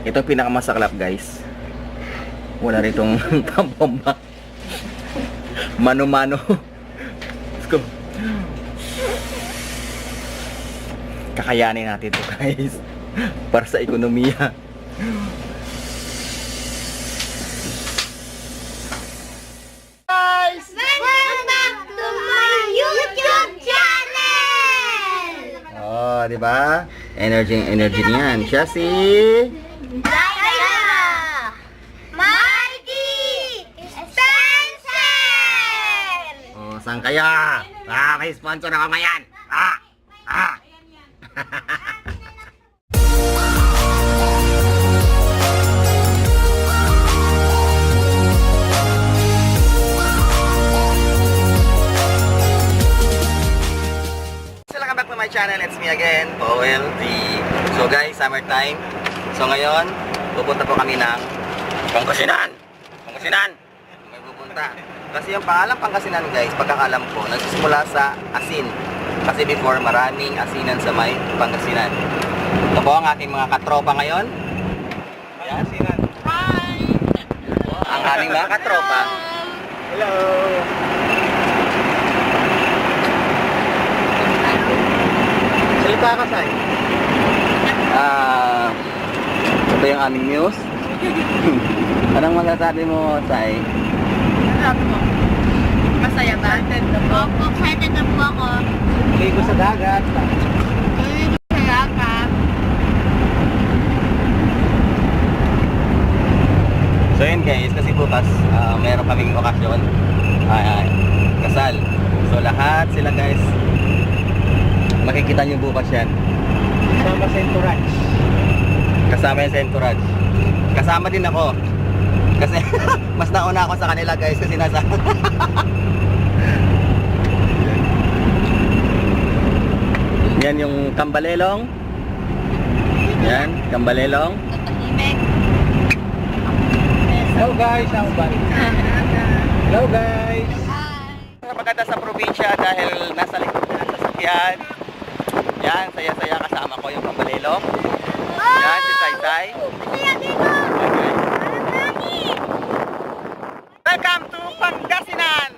Ito pinakamasaklap guys. Wala ritong pambomba. Mano-mano. Let's go. Kakayanin natin ito guys. Para sa ekonomiya. Guys! Welcome back to my YouTube channel! Oh, di ba? Energy niyan. Siya si Daya! Marty! Spencer! Oh, saan kaya? May sponsor na mamayan. Welcome back to my channel. It's me again, Poel. So guys, summertime. So ngayon, pupunta po kami ng Pangasinan. May pupunta. Kasi yung pangalan Pangasinan guys, pagkakalam ko, nagsisimula sa asin. Kasi before, maraming asinan sa may Pangasinan. Ito po ang ating mga katropa ngayon. Ayan. Asinan. Hi! Ang aming mga katropa. Hello! Salita ka, Sai. Ito yung aming news. Anong masasabi mo, Sai? Masaya ba? Opo, excited na po ako. Ligo sa dagat. Sa dagat. So yun guys, kasi bukas meron kaming okasyon. Kasal. So lahat sila guys, makikita nyo bukas yan. Kasama sa entourage. Kasama yung sa entourage. Kasama din ako. Kasi mas nauna ako sa kanila guys kasi nasa yan yung kambalelong. Yan, kambalelong. Hello guys, ako ba? Hello guys. Maganda sa probinsya dahil nasa likod na ng sasakyan. Yan, saya-saya kasama ko yung kambalelong. Yan, si Sai-Sai. Masaya dito! Welcome to Pangasinan!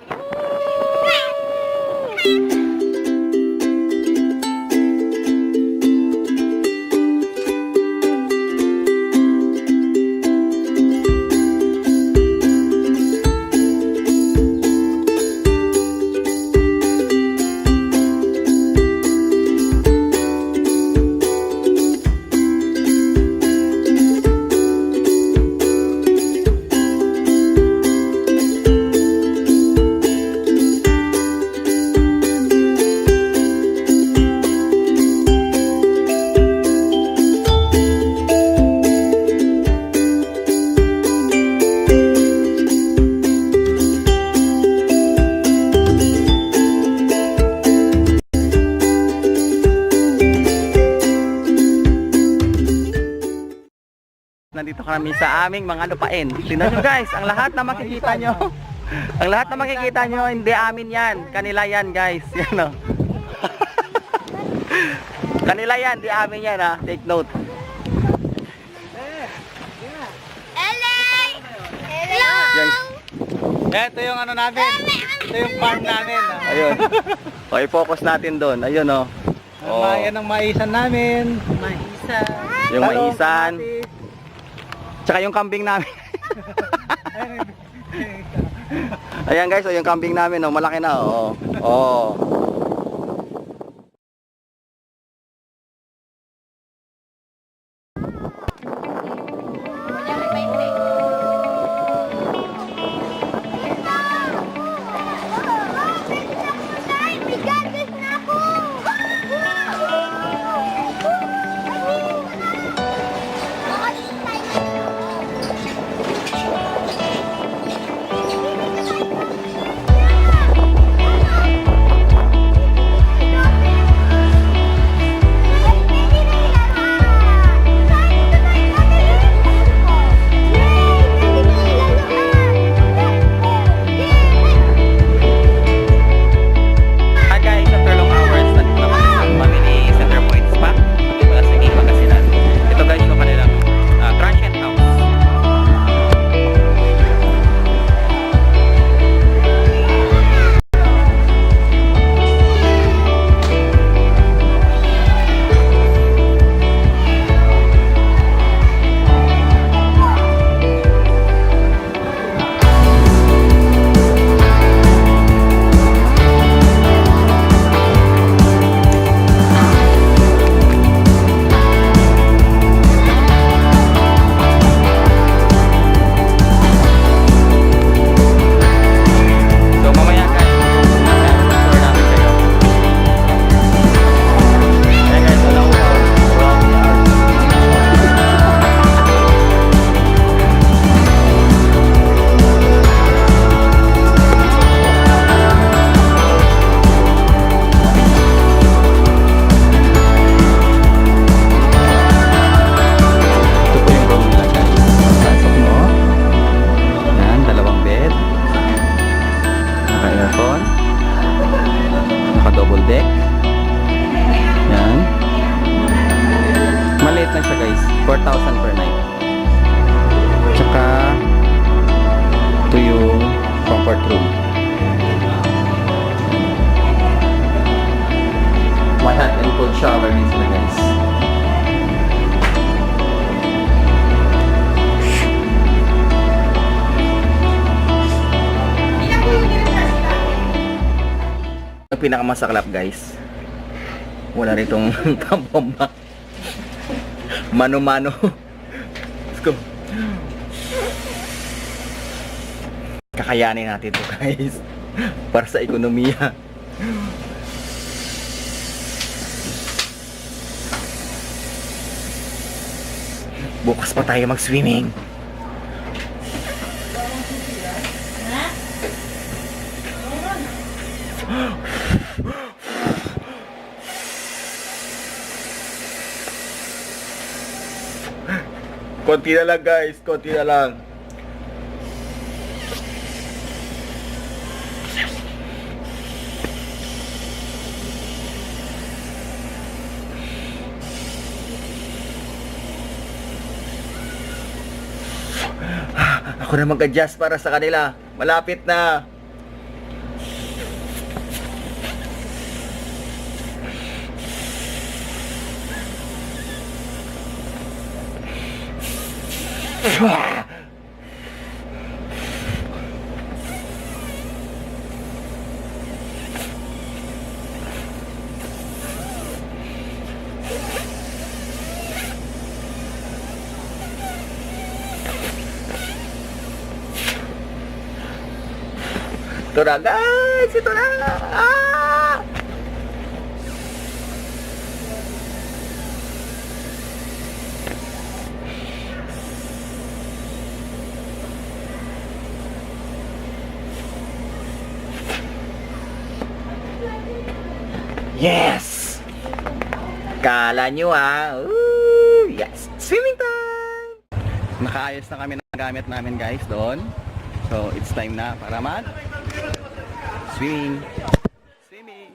Nandito kami sa aming mga lupain. Tingnan nyo guys, ang lahat na makikita nyo. Ang lahat na makikita nyo, hindi amin yan. Kanila yan guys. Yan o. Kanila yan, di amin yan ha. Take note. Hello! Hello! Yan. Ito yung ano namin. Ito yung farm namin. Ayun. O, i-focus natin doon. Ayun o. Yan ang maisan namin. Yung maisan. Tsaka yung kambing namin. Ayan guys, yung kambing namin, oh, malaki na. Oh. Oh. guys. 4,000 per night. Tsaka ito yung comfort room. May hot and cold shower din sila guys. Ang pinakamasaklap guys, wala ritong pambomba. Mano-mano. Let's go. Kakayanin natin to guys. Para sa ekonomiya. Bukas pa tayo mag-swimming. Konti na lang guys, konti na lang. Ako na mag-adjust para sa kanila. Malapit na. Ito na guys! Ito na! Ah! Yes! Kala nyo Ooh, yes! Swimming time! Nakaayos na kami ng gamit namin guys doon. So, it's time na para swimming. Swimming.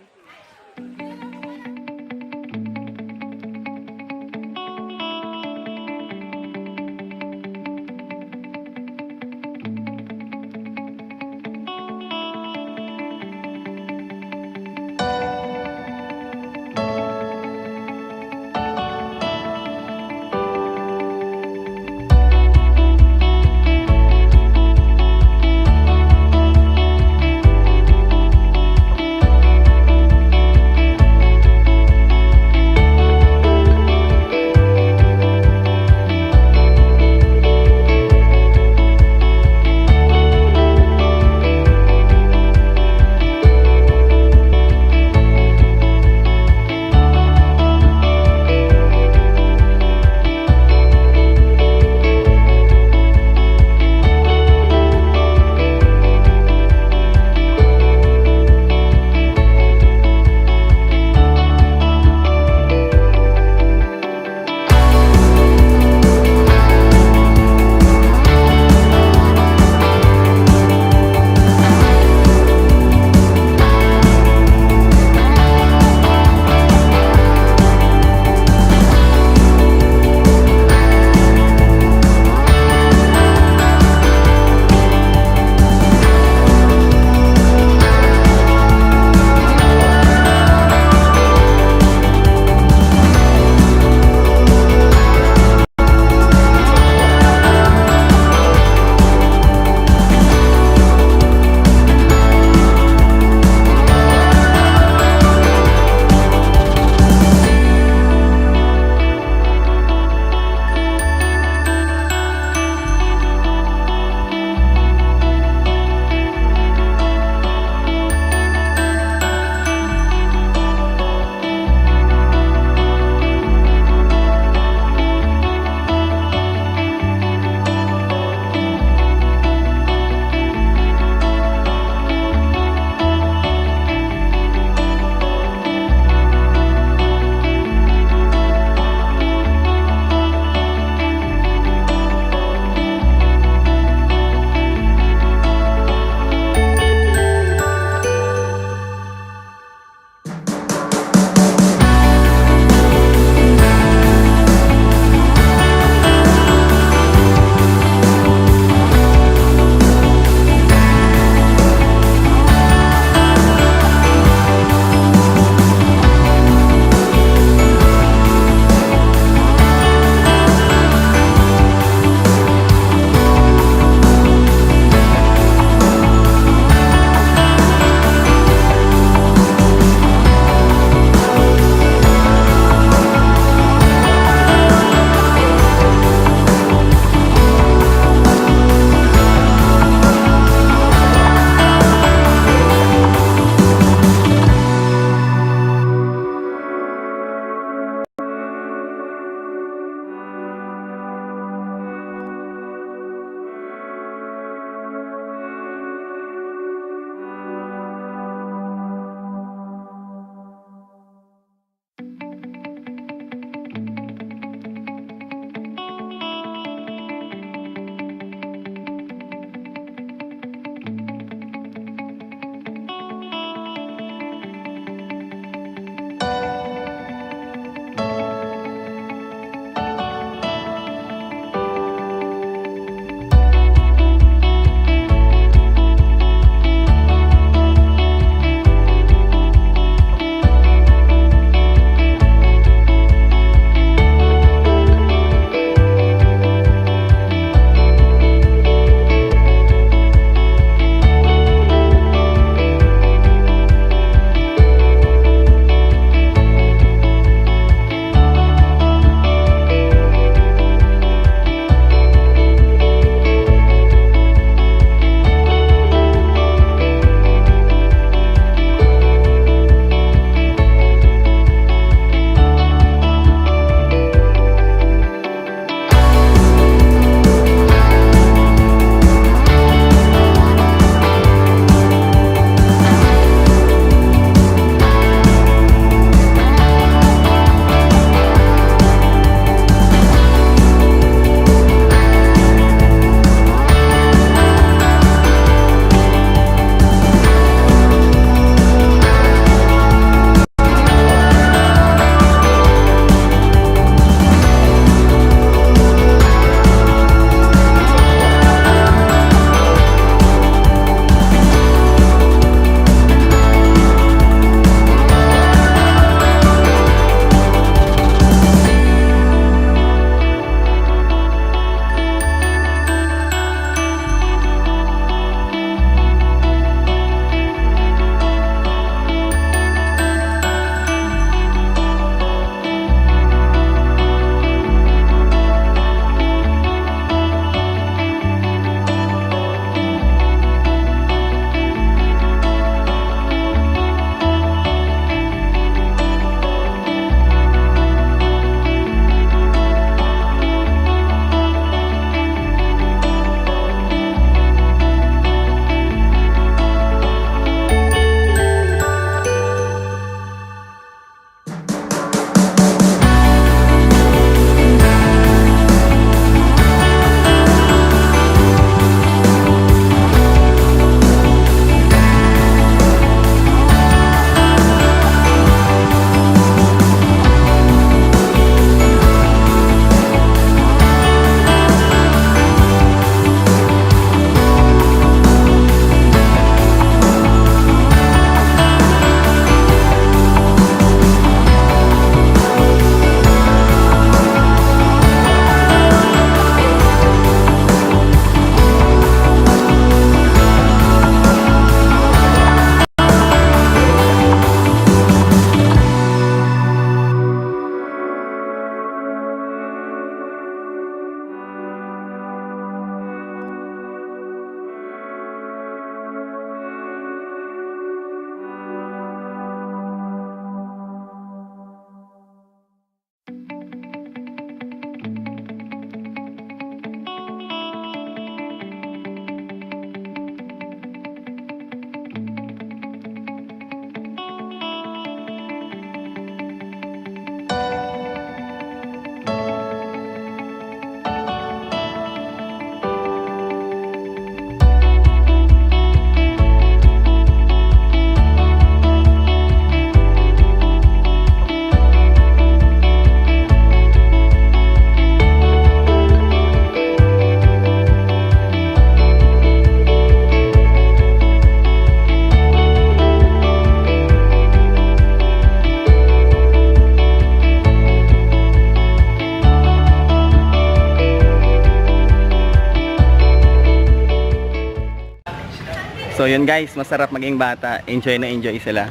So yun guys, masarap maging bata. Enjoy na enjoy sila.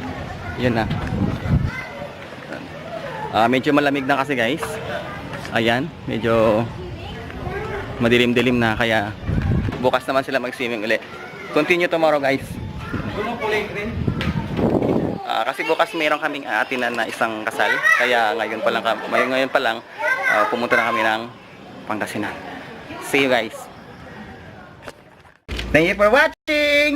Yun na. Medyo malamig na kasi guys. Ayan, medyo madilim-dilim na, kaya bukas naman sila mag-swimming ulit. Continue tomorrow guys. Kasi bukas mayroon kaming aatinan na isang kasal. Kaya ngayon pa lang pumunta na kami ng Pangasinan. See you guys. Thank you for watching.